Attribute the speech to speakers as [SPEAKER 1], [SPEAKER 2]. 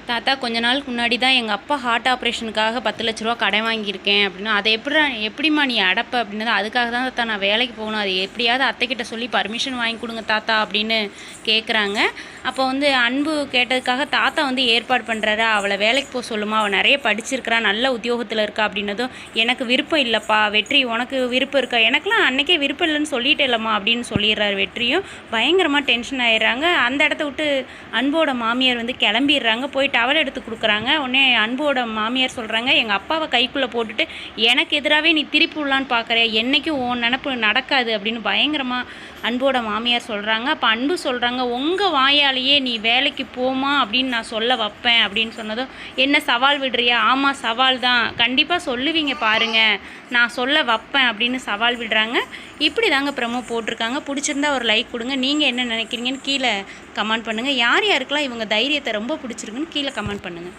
[SPEAKER 1] தாத்தா கொஞ்ச நாளுக்கு முன்னாடி தான் எங்கள் அப்பா ஹார்ட் ஆப்ரேஷனுக்காக 10 லட்ச ரூபா கடன் வாங்கியிருக்கேன் அப்படின்னு. அதை எப்படிம்மா நீ அடைப்ப அப்படின்னது. அதுக்காக தான் தாத்தா நான் வேலைக்கு போகணும், அது எப்படியாவது அத்தைக்கிட்ட சொல்லி பர்மிஷன் வாங்கி கொடுங்க தாத்தா அப்படின்னு கேட்குறாங்க. அப்போ வந்து அன்பு கேட்டதுக்காக தாத்தா வந்து ஏற்பாடு பண்ணுறாரு, அவளை வேலைக்கு போக சொல்லுமா, அவள் நிறைய படிச்சிருக்கிறா, நல்ல உத்தியோகத்தில் இருக்கா அப்படின்னதும், எனக்கு விருப்பம் இல்லைப்பா வெற்றி, உனக்கு விருப்பம் இருக்கா, எனக்கெலாம் அன்றைக்கே விருப்பம் இல்லைன்னு சொல்லிட்டே இல்லைம்மா அப்படின்னு சொல்லிடுறாரு வெற்றியும். பயங்கரமாக டென்ஷன் ஆயிடுறாங்க. அந்த இடத்த விட்டு அன்போட மாமியார் வந்து கிளம்பிடுறாங்க. போய் டவல் எடுத்து கொடுக்குறாங்க. உடனே அன்போட மாமியார் சொல்கிறாங்க, எங்கள் அப்பாவை கைக்குள்ளே போட்டுட்டு எனக்கு எதிராகவே நீ திருப்பி விடலான்னு பார்க்குற, என்றைக்கும் உன் நினப்பு நடக்காது அப்படின்னு பயங்கரமாக அன்போட மாமியார் சொல்கிறாங்க. அப்போ அன்பு சொல்கிறாங்க, உங்கள் வாயாலேயே நீ வேலைக்கு போமா அப்படின்னு நான் சொல்ல வைப்பேன் அப்படின்னு சொன்னதும், என்ன சவால் விடுறியா, ஆமாம் சவால் தான், கண்டிப்பாக சொல்லுவீங்க பாருங்கள், நான் சொல்ல வைப்பேன் அப்படின்னு சவால் விடுறாங்க. இப்படி தாங்க ப்ரமோ போட்டிருக்காங்க. பிடிச்சிருந்தா ஒரு லைக் கொடுங்க. நீங்கள் என்ன நினைக்கிறீங்கன்னு கீழே கமெண்ட் பண்ணுங்கள். யார் யாருக்கெல்லாம் இவங்க தைரியத்தை ரொம்ப பிடிச்சிருக்குன்னு கீழே கமெண்ட் பண்ணுங்கள்.